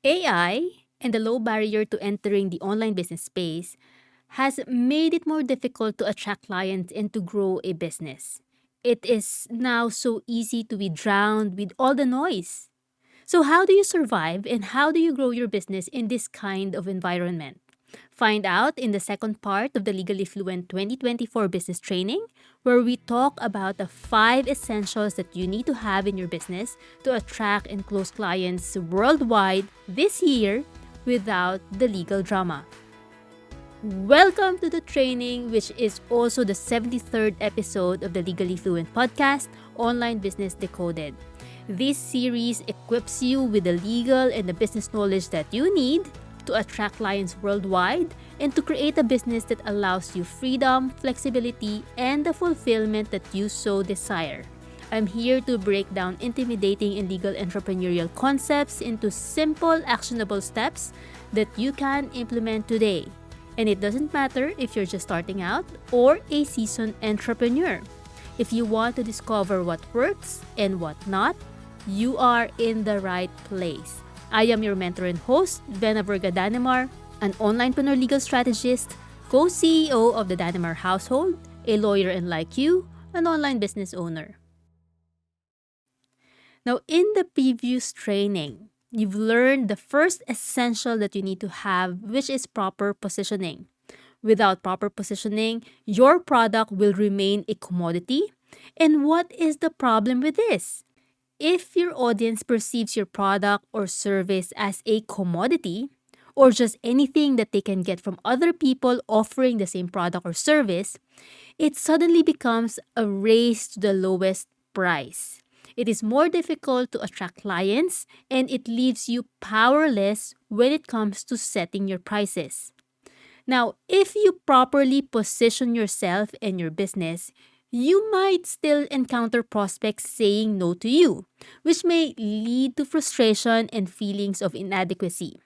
AI and the low barrier to entering the online business space has made it more difficult to attract clients and to grow a business. It is now so easy to be drowned with all the noise. So, how do you survive and how do you grow your business in this kind of environment? Find out in the second part of the Legally Fluent 2024 business training, where we talk about the 5 essentials that you need to have in your business to attract and close clients worldwide this year without the legal drama. Welcome to the training, which is also the 73rd episode of the Legally Fluent Podcast, Online Business Decoded. This series equips you with the legal and the business knowledge that you need to attract clients worldwide and to create a business that allows you freedom, flexibility, and the fulfillment that you so desire. I'm here to break down intimidating and legal entrepreneurial concepts into simple, actionable steps that you can implement today. And it doesn't matter if you're just starting out or a seasoned entrepreneur. If you want to discover what works and what not, you are in the right place. I am your mentor and host, Vena Verga-Danemar, an onlinepreneur legal strategist, co-CEO of the Danemar household, a lawyer and like you, an online business owner. Now, in the previous training, you've learned the first essential that you need to have, which is proper positioning. Without proper positioning, your product will remain a commodity. And what is the problem with this? If your audience perceives your product or service as a commodity, or just anything that they can get from other people offering the same product or service, it suddenly becomes a race to the lowest price. It is more difficult to attract clients and it leaves you powerless when it comes to setting your prices. Now, if you properly position yourself and your business, you might still encounter prospects saying no to you, which may lead to frustration and feelings of inadequacy.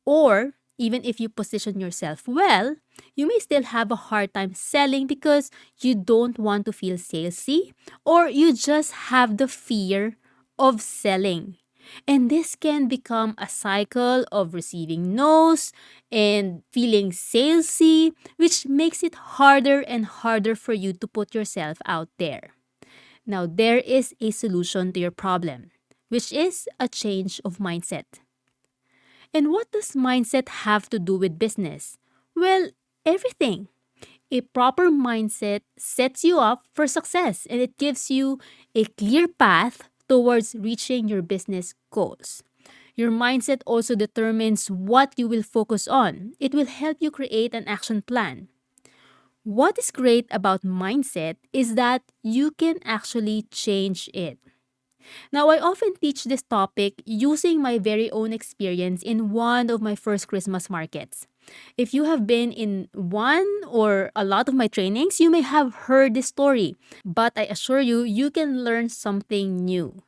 Or, even if you position yourself well, you may still have a hard time selling because you don't want to feel salesy or you just have the fear of selling. And this can become a cycle of receiving no's and feeling salesy, which makes it harder and harder for you to put yourself out there. Now, there is a solution to your problem, which is a change of mindset. And what does mindset have to do with business? Well, everything. A proper mindset sets you up for success and it gives you a clear path towards reaching your business goals. Your mindset also determines what you will focus on. It will help you create an action plan. What is great about mindset is that you can actually change it. Now, I often teach this topic using my very own experience in one of my first Christmas markets. If you have been in one or a lot of my trainings, you may have heard this story, but I assure you, you can learn something new.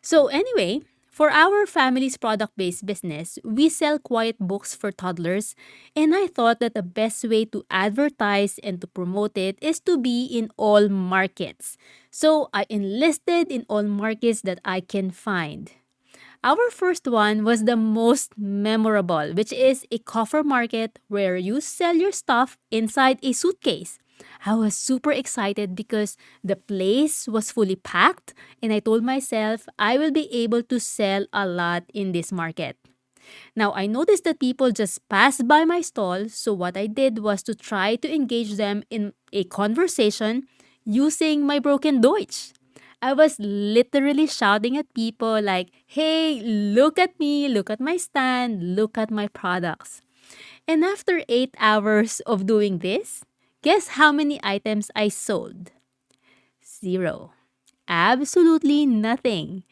So, anyway, for our family's product based business, we sell quiet books for toddlers, and I thought that the best way to advertise and to promote it is to be in all markets. So, I enlisted in all markets that I can find. Our first one was the most memorable, which is a coffer market where you sell your stuff inside a suitcase. I was super excited because the place was fully packed and I told myself I will be able to sell a lot in this market. Now, I noticed that people just passed by my stall, so what I did was to try to engage them in a conversation using my broken Deutsch. I was literally shouting at people like, hey, look at me, look at my stand, look at my products. And after 8 hours of doing this, guess how many items I sold? Zero. Absolutely nothing.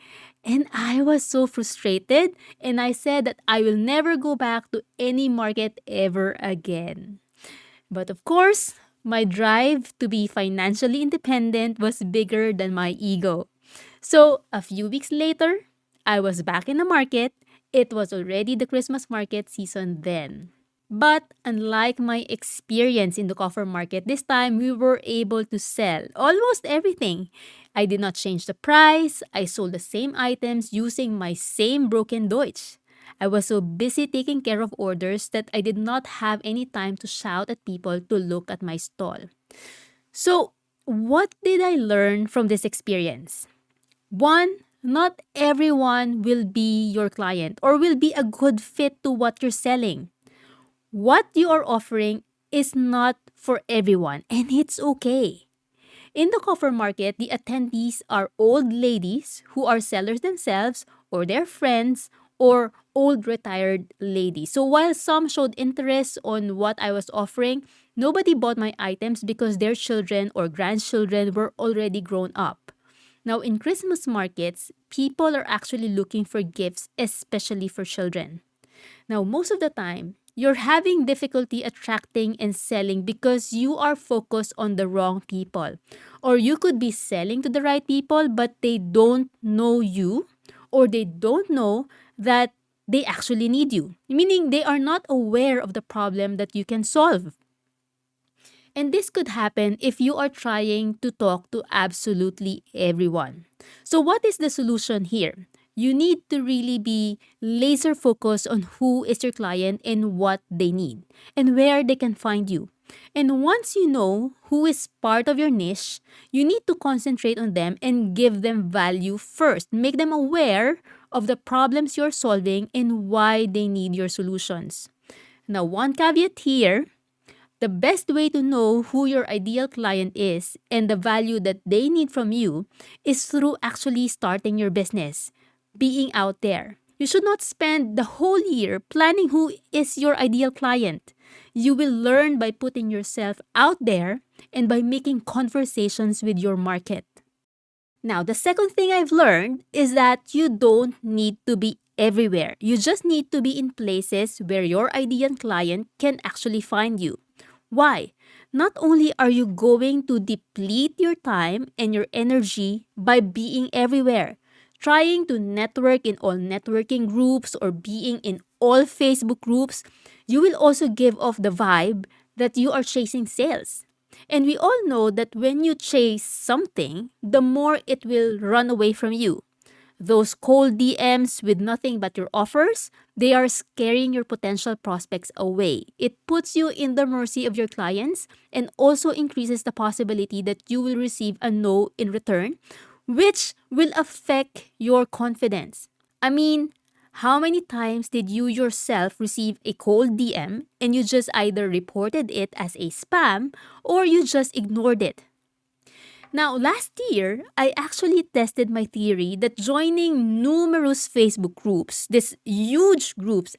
And I was so frustrated and I said that I will never go back to any market ever again. But of course, my drive to be financially independent was bigger than my ego. So a few weeks later, I was back in the market. It was already the Christmas market season then. But unlike my experience in the coffer market, this time we were able to sell almost everything. I did not change the price. I sold the same items using my same broken Deutsch. I was so busy taking care of orders that I did not have any time to shout at people to look at my stall. So, what did I learn from this experience? One, not everyone will be your client or will be a good fit to what you're selling. What you are offering is not for everyone, and it's okay. In the cover market, the attendees are old ladies who are sellers themselves or their friends or old retired ladies. So while some showed interest on what I was offering, nobody bought my items because their children or grandchildren were already grown up. Now, in Christmas markets, people are actually looking for gifts, especially for children. Now, most of the time, you're having difficulty attracting and selling because you are focused on the wrong people. Or you could be selling to the right people, but they don't know you, or they don't know that they actually need you, meaning they are not aware of the problem that you can solve. And this could happen if you are trying to talk to absolutely everyone. So, what is the solution here? You need to really be laser focused on who is your client and what they need and where they can find you. And once you know who is part of your niche, you need to concentrate on them and give them value first. Make them aware of the problems you're solving and why they need your solutions. Now, one caveat here: the best way to know who your ideal client is and the value that they need from you is through actually starting your business, being out there. You should not spend the whole year planning who is your ideal client. You will learn by putting yourself out there and by making conversations with your market. Now, the second thing I've learned is that you don't need to be everywhere. You just need to be in places where your ideal client can actually find you. Why? Not only are you going to deplete your time and your energy by being everywhere, trying to network in all networking groups or being in all Facebook groups, you will also give off the vibe that you are chasing sales. And we all know that when you chase something, the more it will run away from you. Those cold DMs with nothing but your offers, they are scaring your potential prospects away. It puts you in the mercy of your clients and also increases the possibility that you will receive a no in return, which will affect your confidence. I mean, how many times did you yourself receive a cold DM and you just either reported it as a spam or you just ignored it? Now, last year, I actually tested my theory that joining numerous Facebook groups, these huge groups,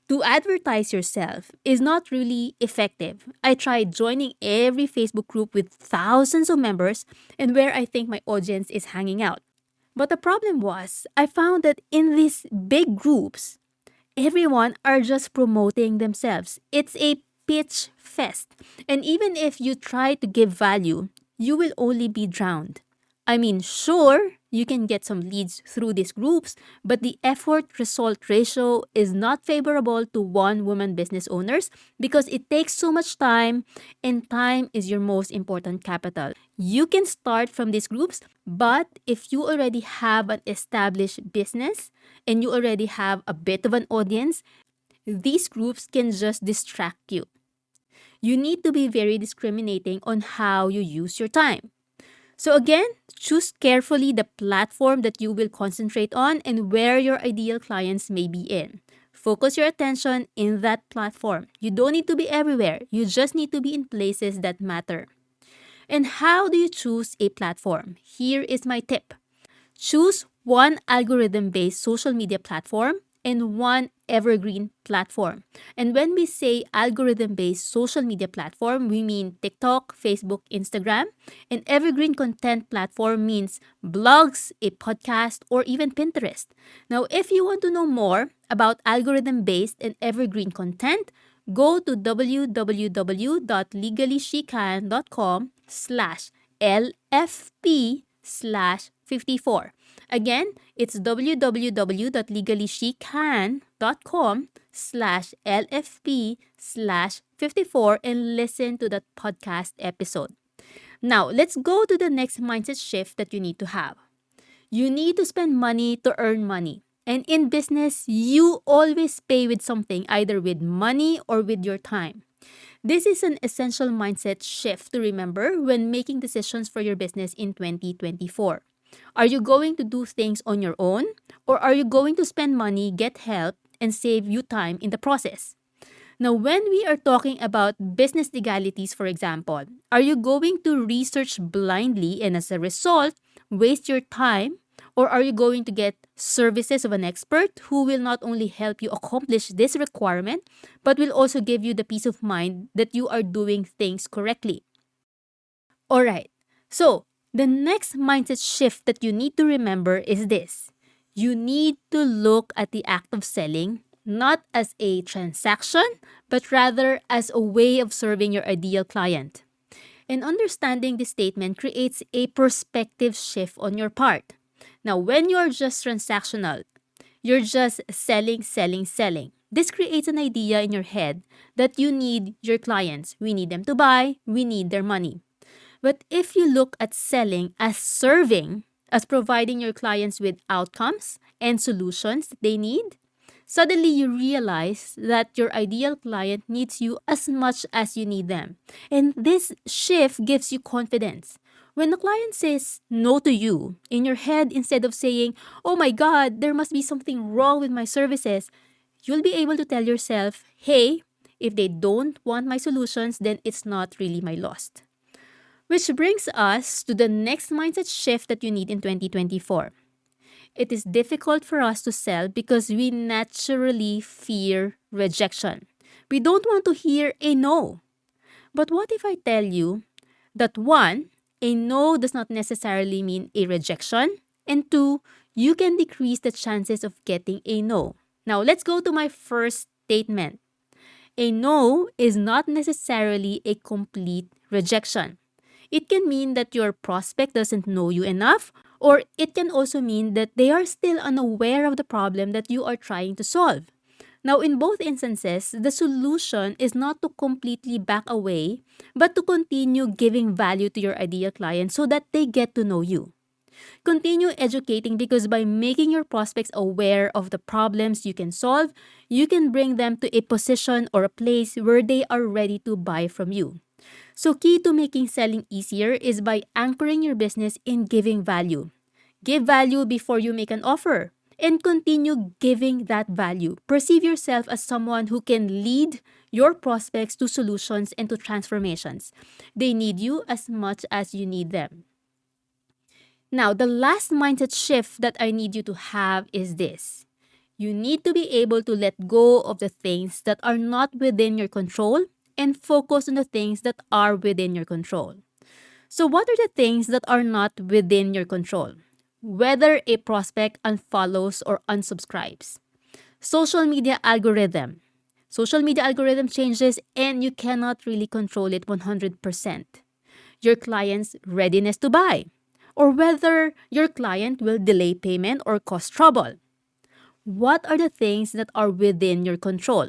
to advertise yourself is not really effective. I tried joining every Facebook group with thousands of members and where I think my audience is hanging out. But the problem was, I found that in these big groups, everyone are just promoting themselves. It's a pitch fest. And even if you try to give value, you will only be drowned. I mean, sure, you can get some leads through these groups, but the effort result ratio is not favorable to one woman business owners because it takes so much time, and time is your most important capital. You can start from these groups, but if you already have an established business and you already have a bit of an audience, these groups can just distract you. You need to be very discriminating on how you use your time. So again, choose carefully the platform that you will concentrate on and where your ideal clients may be in. Focus your attention in that platform. You don't need to be everywhere. You just need to be in places that matter. And how do you choose a platform? Here is my tip. Choose one algorithm-based social media platform and one evergreen platform. And when we say algorithm-based social media platform, we mean TikTok, Facebook, Instagram. An evergreen content platform means blogs, a podcast, or even Pinterest. Now, if you want to know more about algorithm-based and evergreen content, go to www.legallychican.com/LFP/54. Again, it's www.legallychican.com/LFP/54 and listen to that podcast episode. Now, let's go to the next mindset shift that you need to have. You need to spend money to earn money. And in business, you always pay with something, either with money or with your time. This is an essential mindset shift to remember when making decisions for your business in 2024. Are you going to do things on your own, or are you going to spend money, get help, and save you time in the process? Now, when we are talking about business legalities, for example, are you going to research blindly and as a result, waste your time? Or are you going to get services of an expert who will not only help you accomplish this requirement, but will also give you the peace of mind that you are doing things correctly? Alright, so the next mindset shift that you need to remember is this. You need to look at the act of selling not as a transaction, but rather as a way of serving your ideal client. And understanding this statement creates a perspective shift on your part. Now, when you're just transactional, you're just selling, selling, selling. This creates an idea in your head that you need your clients. We need them to buy, we need their money. But if you look at selling as serving, as providing your clients with outcomes and solutions that they need, suddenly you realize that your ideal client needs you as much as you need them. And this shift gives you confidence. When the client says no to you, in your head, instead of saying, oh my God, there must be something wrong with my services, you'll be able to tell yourself, hey, if they don't want my solutions, then it's not really my loss. Which brings us to the next mindset shift that you need in 2024. It is difficult for us to sell because we naturally fear rejection. We don't want to hear a no. But what if I tell you that one, a no does not necessarily mean a rejection, and two, you can decrease the chances of getting a no. Now, let's go to my first statement. A no is not necessarily a complete rejection. It can mean that your prospect doesn't know you enough, or it can also mean that they are still unaware of the problem that you are trying to solve. Now, in both instances, the solution is not to completely back away, but to continue giving value to your ideal client so that they get to know you. Continue educating because by making your prospects aware of the problems you can solve, you can bring them to a position or a place where they are ready to buy from you. So key to making selling easier is by anchoring your business in giving value. Give value before you make an offer and continue giving that value. Perceive yourself as someone who can lead your prospects to solutions and to transformations. They need you as much as you need them. Now, the last mindset shift that I need you to have is this. You need to be able to let go of the things that are not within your control and focus on the things that are within your control. So what are the things that are not within your control? Whether a prospect unfollows or unsubscribes. Social media algorithm. Social media algorithm changes and you cannot really control it 100%. Your client's readiness to buy, or whether your client will delay payment or cause trouble. What are the things that are within your control?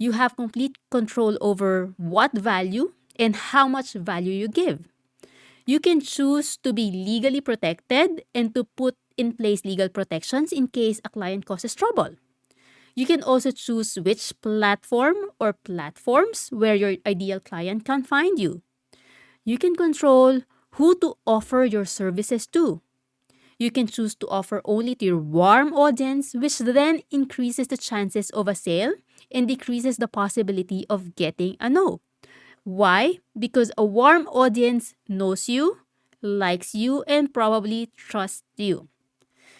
You have complete control over what value and how much value you give. You can choose to be legally protected and to put in place legal protections in case a client causes trouble. You can also choose which platform or platforms where your ideal client can find you. You can control who to offer your services to. You can choose to offer only to your warm audience, which then increases the chances of a sale and decreases the possibility of getting a no. Why? Because a warm audience knows you, likes you, and probably trusts you.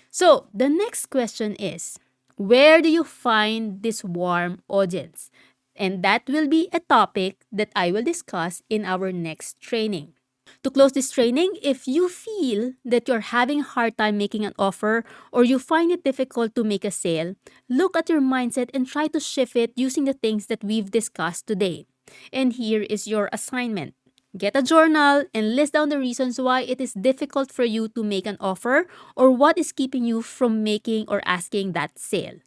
So, the next question is, where do you find this warm audience? And that will be a topic that I will discuss in our next training. To close this training, if you feel that you're having a hard time making an offer or you find it difficult to make a sale, look at your mindset and try to shift it using the things that we've discussed today. And here is your assignment. Get a journal and list down the reasons why it is difficult for you to make an offer or what is keeping you from making or asking that sale.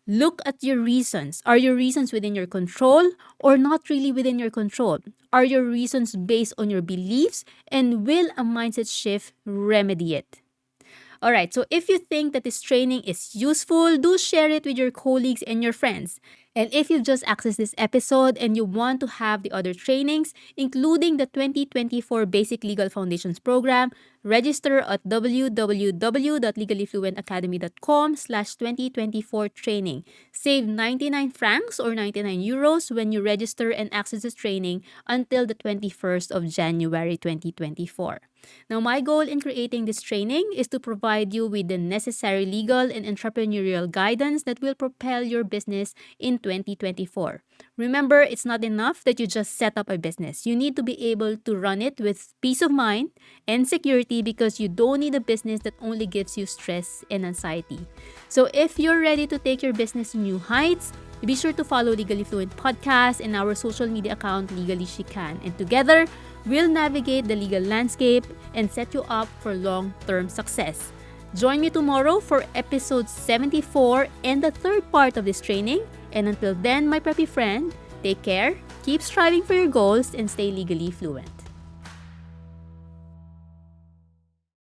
Look at your reasons. Are your reasons within your control or not really within your control? Are your reasons based on your beliefs, and will a mindset shift remedy it? Alright, so if you think that this training is useful, do share it with your colleagues and your friends. And if you've just accessed this episode and you want to have the other trainings, including the 2024 Basic Legal Foundations program, register at www.legallyfluentacademy.com/2024training. Save 99 francs or 99 euros when you register and access this training until the 21st of January 2024. Now, my goal in creating this training is to provide you with the necessary legal and entrepreneurial guidance that will propel your business in 2024. Remember, it's not enough that you just set up a business. You need to be able to run it with peace of mind and security because you don't need a business that only gives you stress and anxiety. So if you're ready to take your business to new heights, be sure to follow Legally Fluent Podcast and our social media account, Legally She Can. And together, we'll navigate the legal landscape and set you up for long-term success. Join me tomorrow for episode 74 and the third part of this training. And until then, my preppy friend, take care, keep striving for your goals, and stay legally fluent.